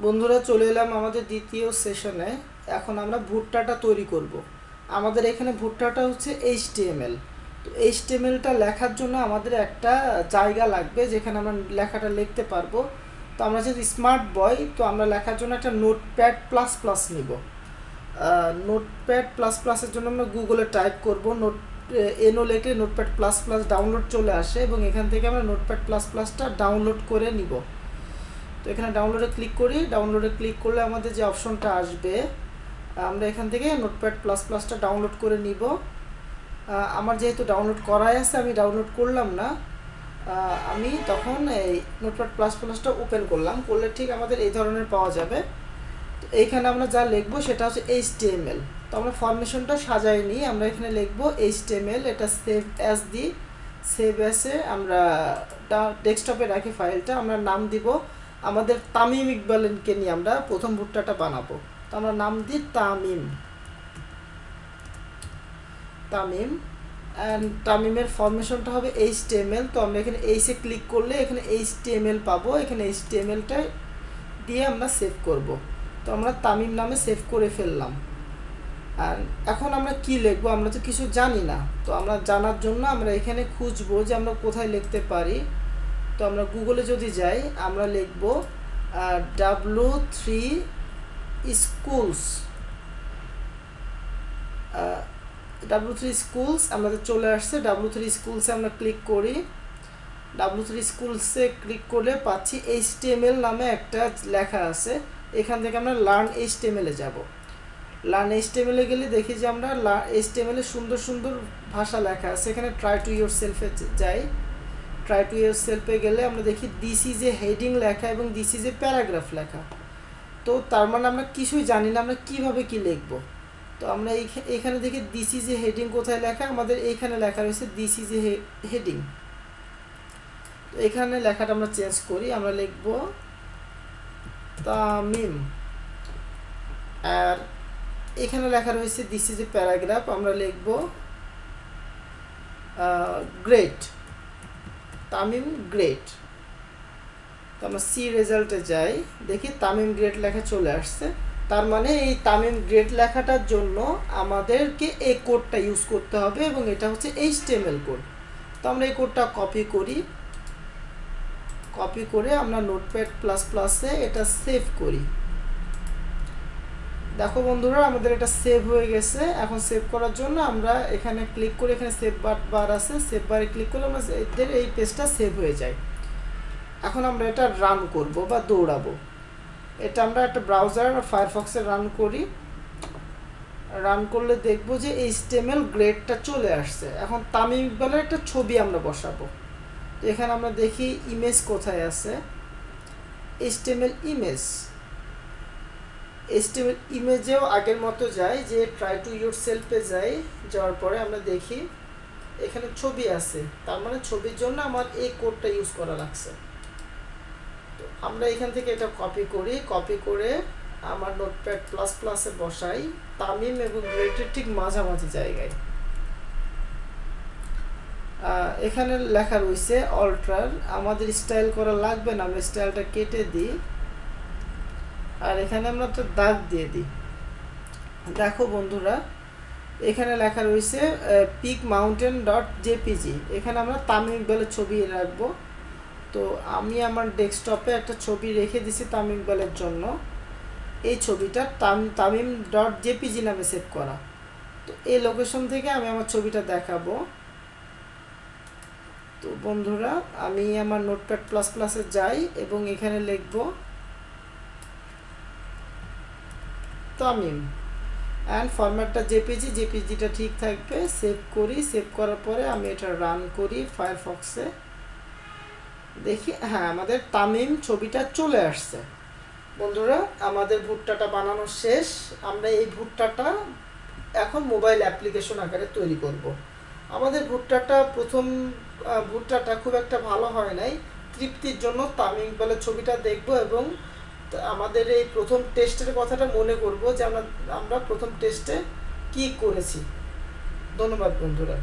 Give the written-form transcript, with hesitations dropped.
বন্ধুরা চলে এলাম আমাদের দ্বিতীয় সেশনে। এখন আমরা ভুট্টাটা তৈরি করব। আমাদের এখানে ভুট্টাটা হচ্ছে এইচটিএমএল। তো এইচটিএমএলটা লেখার জন্য আমাদের একটা জায়গা লাগবে যেখানে আমরা লেখাটা লিখতে পারবো। তো আমরা যেহেতু স্মার্ট বয়, তো আমরা লেখার জন্য একটা নোটপ্যাড প্লাস প্লাস নিব। নোটপ্যাড প্লাস প্লাসের জন্য আমরা গুগলে টাইপ করব এনও লেখে নোটপ্যাড প্লাস প্লাস ডাউনলোড চলে আসে এবং এখান থেকে আমরা নোটপ্যাড প্লাস প্লাসটা ডাউনলোড করে নিব। তো এখানে ডাউনলোডে ক্লিক করি। ডাউনলোডে ক্লিক করলে আমাদের যে অপশনটা আসবে, আমরা এখান থেকে নোটপ্যাড প্লাস প্লাসটা ডাউনলোড করে নিব। আমার যেহেতু ডাউনলোড করাই আছে, আমি ডাউনলোড করলাম না। আমি তখন এই নোটপ্যাড প্লাস প্লাসটা ওপেন করলাম, করলে ঠিক আমাদের এই ধরনের পাওয়া যাবে। তো এইখানে আমরা যা লিখবো সেটা হচ্ছে এইচটিএমএল। তো আমরা ফরমেশনটা সাজাই নিই। আমরা এখানে লিখবো এইচটিএমএল, এটা সেভ অ্যাজ দিই। সেভ অ্যাসে আমরা ডেস্কটপে রাখি ফাইলটা। আমরা নাম দিব আমাদের তামিম ইকবালকে নিয়ে আমরা প্রথম ভুট্টাটা বানাবো। তো আমরা নাম দিই তামিম। তামিম অ্যান্ড তামিমের ফরমেশনটা হবে এইচটিএমএল। তো আমরা এখানে এইচে ক্লিক করলে এখানে এইচটিএমএল পাবো। এখানে এইচটিএমএলটা দিয়ে আমরা সেভ করব। তো আমরা তামিম নামে সেভ করে ফেললাম। আর এখন আমরা কি লিখবো, আমরা তো কিছু জানি না। তো আমরা জানার জন্য আমরা এখানে খুঁজবো যে আমরা কোথায় লিখতে পারি। তো আমরা গুগলে যদি যাই, আমরা লিখব W3 স্কুলস। W3 স্কুলস আমাদের চলে আসছে। W3 স্কুলসে আমরা ক্লিক করি। W3 স্কুলসে ক্লিক করলে পাচ্ছি HTML নামে একটা লেখা আছে। এখান থেকে আমরা লার্ন HTML-এ যাব। লার্ন HTML-এ গেলে দেখি যে আমরা HTML-এ সুন্দর সুন্দর ভাষা লেখা আছে। এখানে ট্রাই টু ইয়োর সেলফে যাই। ট্রাই টু ইয়োর সেলফে গেলে আমরা দেখি দিস ইজ এ হেডিং লেখা এবং দিস ইজ এ প্যারাগ্রাফ লেখা। তো তার মানে আমরা কিছুই জানি না আমরা কিভাবে কি লিখব। তো আমরা এইখানে দেখি দিস ইজ এ হেডিং কোথায় লেখা, আমাদের এইখানে লেখা রয়েছে দিস ইজ এ হেডিং। তো এখানে লেখাটা আমরা চেঞ্জ করি। আমরা লিখব তামিম। আর এখানে লেখা রয়েছে দিস ইজ এ প্যারাগ্রাফ, আমরা লিখব গ্রেট। তামিম গ্রেট। তো আমরা সি রেজাল্টে যাই, দেখি তামিম গ্রেট লেখা চলে আসছে। তার মানে এই তামিম গ্রেট লেখাটার জন্য আমাদেরকে এই কোডটা ইউজ করতে হবে এবং এটা হচ্ছে HTML কোড। তো আমরা এই কোডটা কপি করি। কপি করে আমরা নোটপ্যাড প্লাস প্লাসে এটা সেভ করি। দেখো বন্ধুরা, আমাদের এটা সেভ হয়ে গেছে। এখন সেভ করার জন্য আমরা এখানে ক্লিক করি। এখানে সেভ বার আছে, সেভ বারে ক্লিক করলে আমরা এই পেজটা সেভ হয়ে যায়। এখন আমরা এটা রান করব বা দৌড়াবো। এটা আমরা একটা ব্রাউজার বা ফায়ারফক্সে রান করি। রান করলে দেখব যে HTML গ্রেডটা চলে আসছে। এখন তামিম ইকবালের একটা ছবি আমরা বসাবো। তো এখানে আমরা দেখি ইমেজ কোথায় আছে, HTML ইমেজ। HTML ইমেজেও আগের মতো যায়, যে ট্রাই টু ইয়োর সেলফে যাই। যাওয়ার পরে আমরা দেখি এখানে ছবি আছে, তার মানে ছবির জন্য আমার এই কোডটা ইউজ করা লাগছে। তো আমরা এখান থেকে এটা কপি করি। কপি করে আমার নোটপ্যাড প্লাস প্লাসে বসাই তামিম এবং গ্রেটের ঠিক মাঝামাঝি জায়গায়। এখানে লেখা রয়েছে অল্টার। আমাদের স্টাইল করা লাগবে না, আমরা স্টাইলটা কেটে দিই। আর এখানে আমরা তো দাগ দিয়ে দিই। দেখো বন্ধুরা, এখানে লেখা রয়েছে পিক মাউন্টেন .jpg। এখানে আমরা তামিম ইকবালের ছবি রাখবো। তো আমি আমার ডেস্কটপে একটা ছবি রেখে দিছি তামিম ইকবালের জন্য। এই ছবিটা তামিম .jpg নামে সেভ করা। তো এই লোকেশন থেকে আমি আমার ছবিটা দেখাবো। তো বন্ধুরা, আমি আমার নোটপ্যাড প্লাস প্লাসে যাই এবং এখানে লিখব তামিম অ্যান্ড ফরম্যাটটা জেপিজিটা ঠিক থাকবে। সেভ করি। সেভ করার পরে আমি এটা রান করি ফায়ারফক্সে। দেখি হ্যাঁ, আমাদের তামিম ছবিটা চলে আসছে। বন্ধুরা, আমাদের ভুট্টাটা বানানো শেষ। আমরা এই ভুট্টাটা এখন মোবাইল অ্যাপ্লিকেশন আকারে তৈরি করব। আমাদের ভুট্টাটা খুব একটা ভালো হয় নাই। তৃপ্তির জন্য তামিম ইকবালের ছবিটা দেখব এবং আমাদের এই প্রথম টেস্টের কথাটা মনে করব যে আমরা প্রথম টেস্টে কি করেছি। ধন্যবাদ বন্ধুরা।